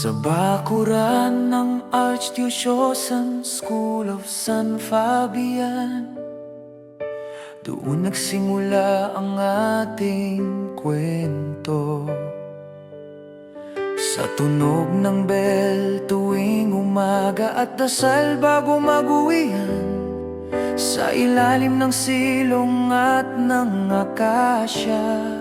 Sa bakuran ng Archdiocesan School of San Fabian, doon nagsimula ang ating kwento. Sa tunog ng bell tuwing umaga at dasal bago mag-uwian, sa ilalim ng silong at ng akasya,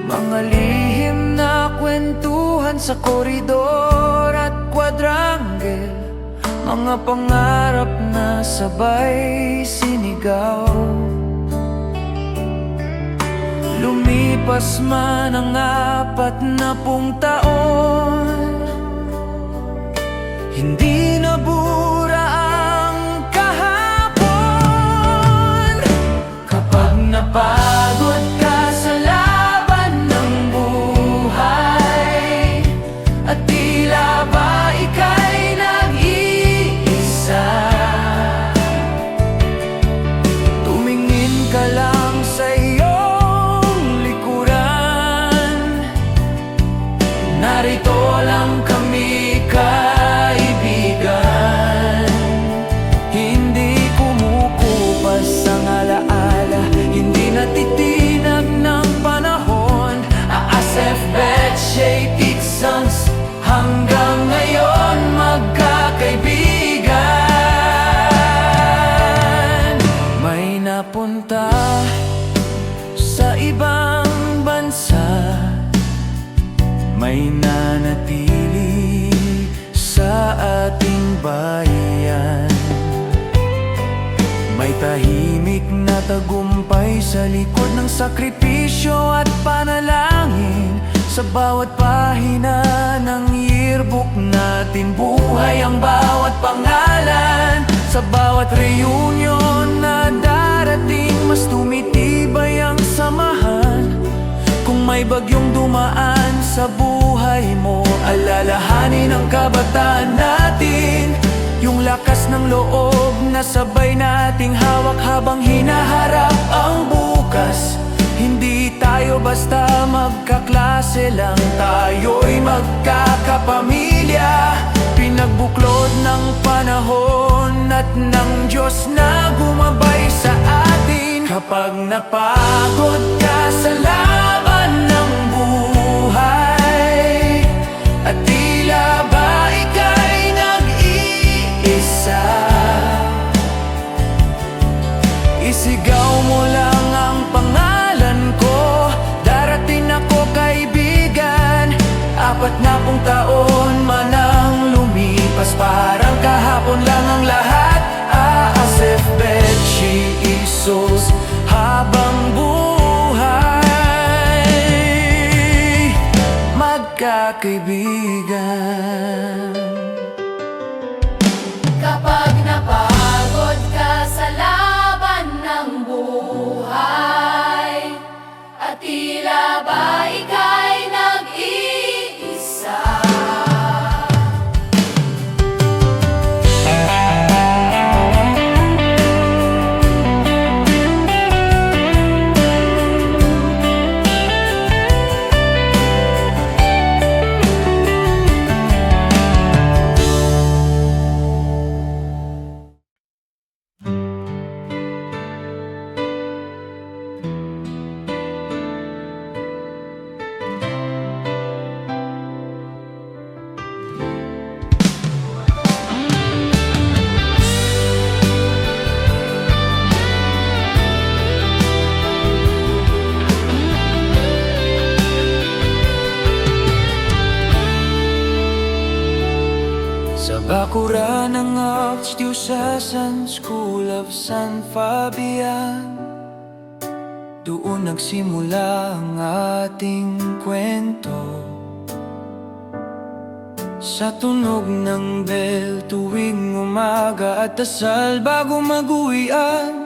mga lihim na kwentuhan sa koridor at quadrangle, mga pangarap na sabay sinigaw. Lumipas man ang 40 taon, hindi nabura ang kahapon. Kapag napagod ka sa laban ng buhay at tila ba ika'y nag-iisa, tumingin ka lang sa iyong likuran. Narito lang kami, kaibigan. Hindi kumukupas ang alaala, hindi natitinag ng panahon. Aasef, Betchay, Tiksons, hanggang ngayon magkakaibigan. May napunta sa ibang bansa, may nanatili sa ating bayan. May tahimik na tagumpay sa likod ng sakripisyo at panalangin. Sa bawat pahina ng yearbook natin, buhay ang bawat pangalan. Sa bawat reunion na darating, mas tumitibay ang samahan. Kung may bagyong dumaan sa buhay mo, alalahanin ang kabataan natin. Yung lakas ng loob na sabay nating hawak habang hinaharap ang bukas. Hindi tayo basta magkaklase lang, tayo'y magkakapamilya. Pinagbuklod ng panahon at ng Diyos na gumabay sa atin. Kapag napagod ka sa laban ng buhay at tila ba ika'y nag-iisa, isigaw mo lang ang pangalan ko. Darating ako, kaibigan. 40 taon man ang lumipas, parang kahapon lang ang lahat. Aasef, Betchay, Isos, habang buhay magkakaibigan. Kapag napagod ka sa laban ng buhay at tila ba ika'y nag-iisa, Sa bakuran ng Archdiocesan School of San Fabian, doon nagsimula ang ating kwento. Sa tunog ng bell tuwing umaga at dasal bago mag-uwian,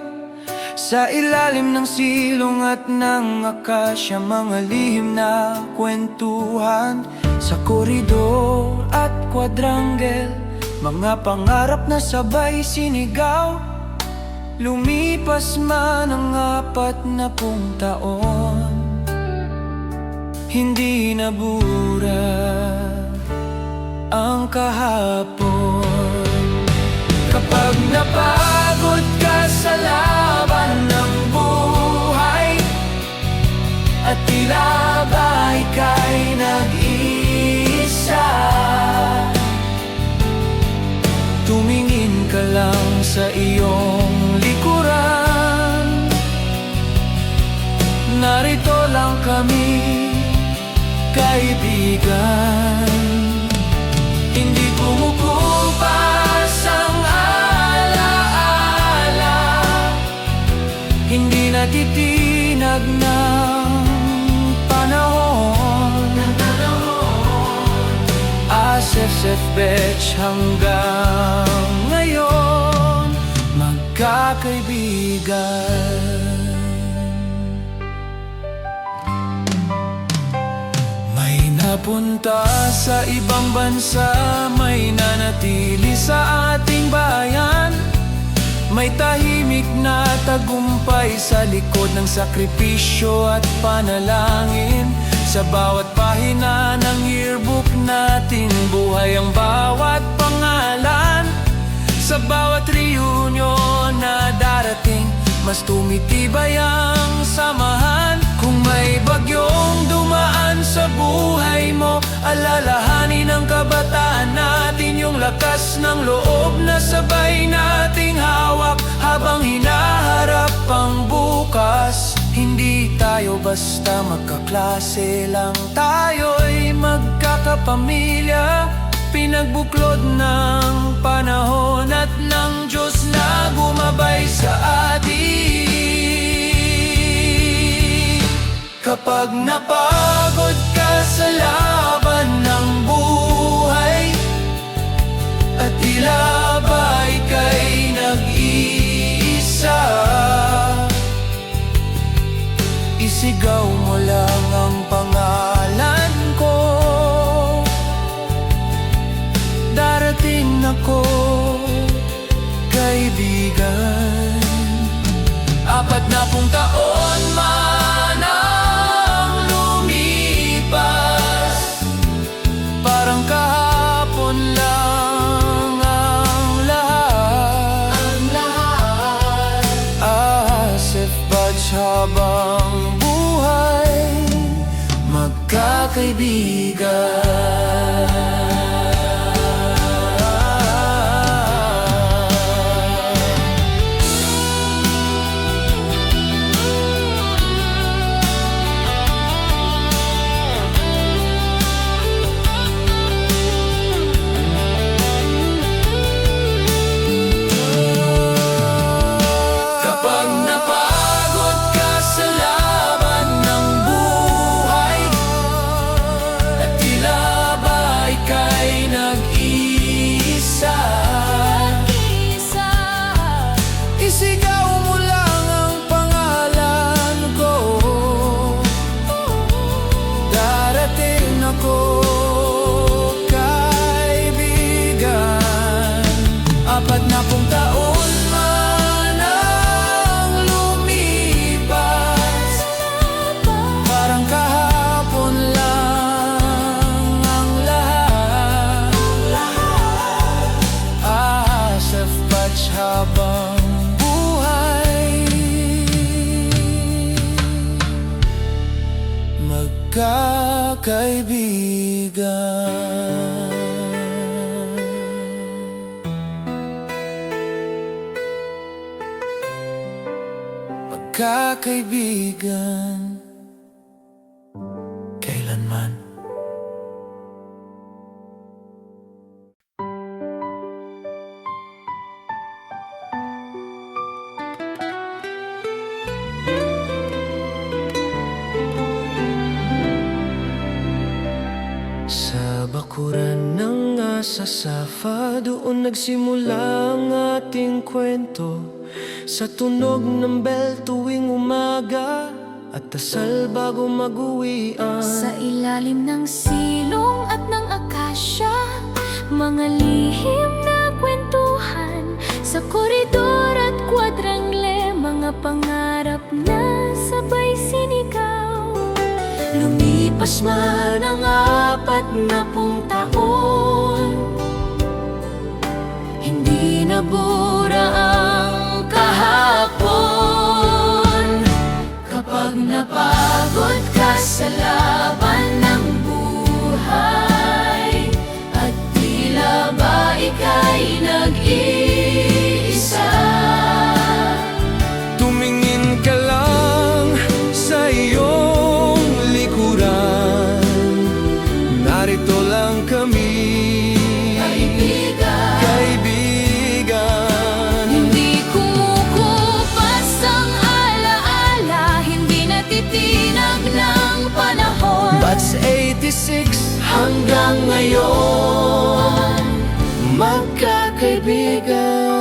sa ilalim ng silong at ng akasya, mga lihim na kwentuhan. Sa koridor at quadrangle, mga pangarap na sabay sinigaw. Lumipas man ang 40 taon, hindi nabura habang kahapon. Kapag napagod ka sa laban ng buhay at tila ba ika'y nag-iisa, tumingin ka lang sa iyong likuran. Narito lang kami, kaibigan. Hindi kumukupas ang alaala, hindi natitinag ng panahon. Asef Betch hanggang ngayon, magkakaibigan. Napunta sa ibang bansa, may nanatili sa ating bayan. May tahimik na tagumpay sa likod ng sakripisyo at panalangin. Sa bawat pahina ng yearbook natin, buhay ang bawat pangalan. Sa bawat reunion na darating, mas tumitibay ang samahan. Kung may bagyong dumaan sa buhay mo, alalahanin ang kabataan natin, yung lakas ng loob na sabay nating hawak habang hinaharap ang bukas. Hindi tayo basta magkaklase lang, tayo'y magkakapamilya, pinagbuklod ng panahon at ng Diyos na gumabay sa atin. Kapag napagod ka sa laban ng buhay at tila ba ika'y nag-iisa, isigaw mo lang ang pangalan ko. Darating ako, kaibigan. 40 taon man ang lumipas, parang kahapon lang ang lahat. Asef Betch habang buhay, magkakaibigan. Isigaw mo lang ang pangalan ko. Darating ako, kaibigan. 40 taon man ang lumipas, parang kahapon lang ang lahat. Asef Betch habang magkakaibigan. Magkakaibigan kailanman. Sa bakuran ng Asasafa, doon nagsimula ang ating kwento. Sa tunog ng bell tuwing umaga at dasal bago mag-uwian. Sa ilalim ng silong at ng akasya, mga lihim na kwentuhan. Sa koridor at kwadrangle, mga pangarap na sabay sinigaw. Lumipas man ang 40 taon, hindi nabura ang kahapon. Kapag napagod ka sa laban ng buhay, at tila ba ika'y nag-iisa, Tumingin ka lang sa iyong likuran, narito lang kami, kaibigan. hindi kumukupas ang alaala, hindi natitinag ng panahon. Batch 86 hanggang ngayon, magkakaibigan.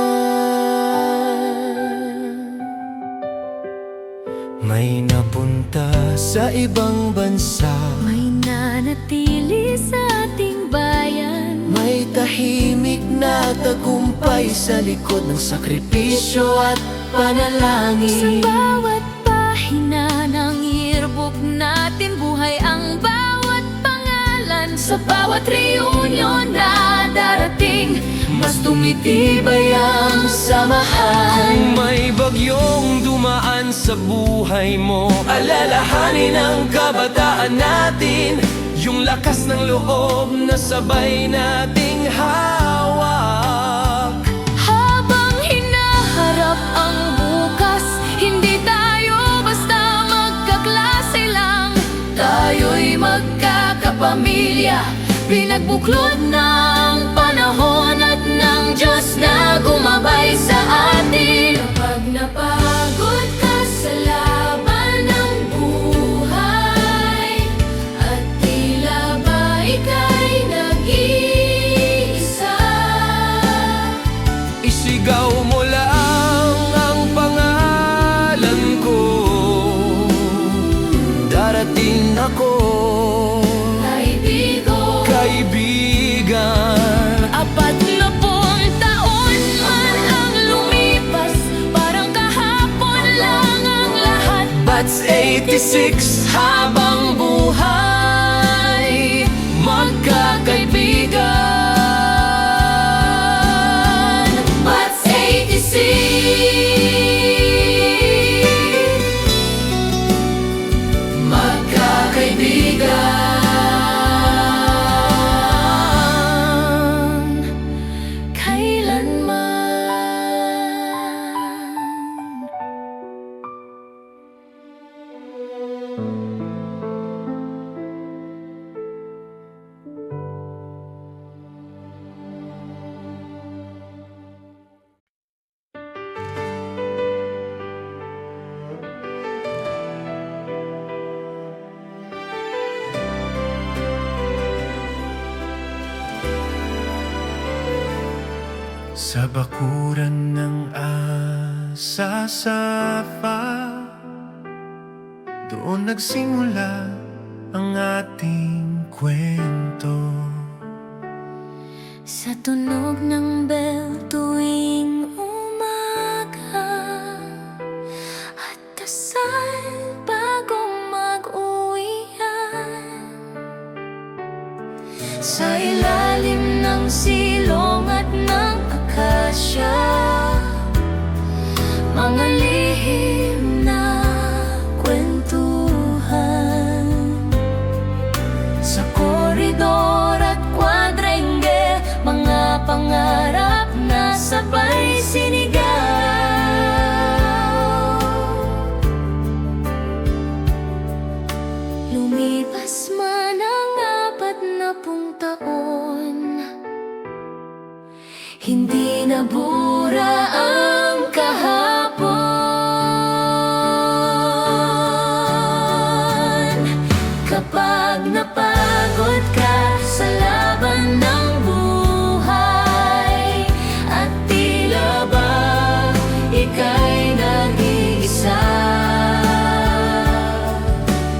May napunta sa ibang bansa, May nanatili sa ating bayan, may tahimik na tagumpay sa likod ng sakripisyo at sa panalangin. bawat pahina ng yearbook natin, buhay ang bawat pangalan. Sa bawat reunion na darating, mas tumitibay ang samahan. Kung may bagyong dumaan sa buhay mo, alalahanin ang kabataan natin, yung lakas ng loob na sabay nating hawak. Habang hinaharap ang bukas, hindi tayo basta magkaklase lang. Tayo'y magkakapamilya, pinagbuklod ng panahon at ng Diyos na gumabay sa atin. Kapag napagod ka sa laban ng buhay, at tila ba ika'y nag-iisa, Isigaw mo lang ang pangalan ko, darating ako, kaibigan. 40 taon man ang lumipas, parang kahapon lang ang lahat. Batch 86 habang buhay, magkakaibigan. Batch 86, magkakaibigan. Kailanman. Sa bakuran ng Asasafa, doon nagsimula ang ating kwento. Sa tunog ng bell tuwing umaga, at dasal bagong mag-uwian, sa ilalim ng silong at ng akasya, mga lihim na kwentuhan. Sa koridor at quadrangle, mga pangarap na sabay sinigaw. Lumipas man ang 40 taon, hindi nabura ang kahapon. Kapag napagod ka sa laban ng buhay, at tila ba ika'y nag-iisa,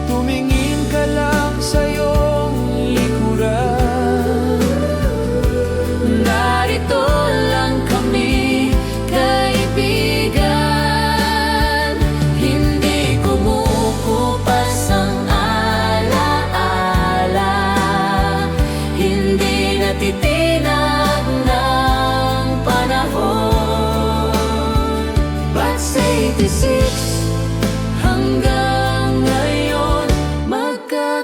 Tumingin ka lang sa iyong likuran, narito lang kami, kaibigan. Hindi kumukupas ang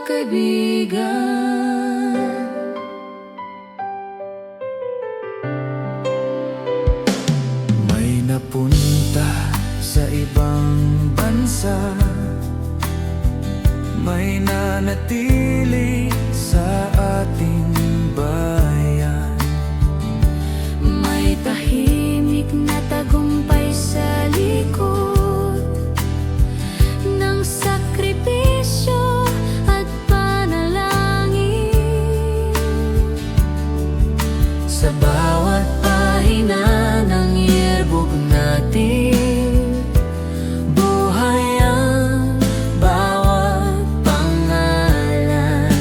magkakaibigan. May napunta sa ibang bansa, may nanatili sa ating bayan. May tahimik na tagumpay sa likod ng sakripisyo at panalangin. Sa bawat pahina ng yearbook natin, buhay ang bawat pangalan.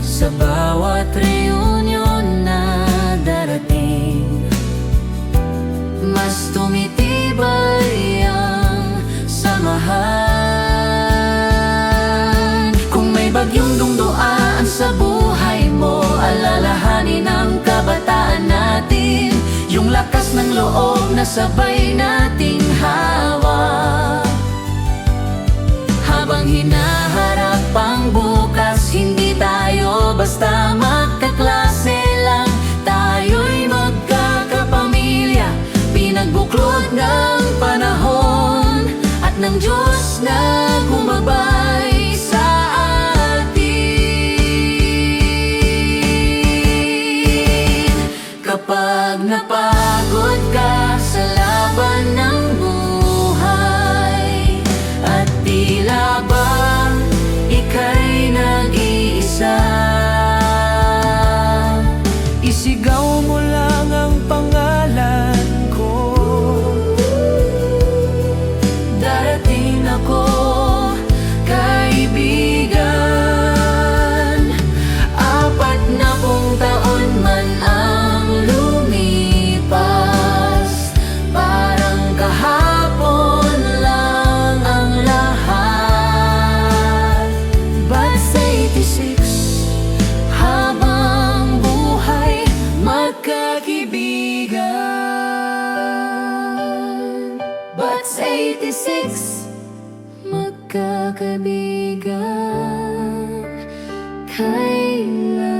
Sa bawat reunion na darating, mas tumitibay ang samahan. Kung may bagyong dungduan sa buhay mo, alalahanin ang kabataan natin, yung lakas ng loob na sabay nating hawak. Habang hinaharap ang bukas, hindi tayo basta magkaklase lang. Tayo'y magkakapamilya, pinagbuklod ng panahon at ng Diyos na gumabay sa atin. Kapag napagod ka sa laban ng buhay at tila ba ika'y nag-iisa, isigaw mo lang ang pangalan ko. Darating ako, kaibigan. 40 taon man ang lumipas, parang kahapon lang ang lahat. But 86, habang buhay, magkakaibigan. But 86, magkakaibigan kailan.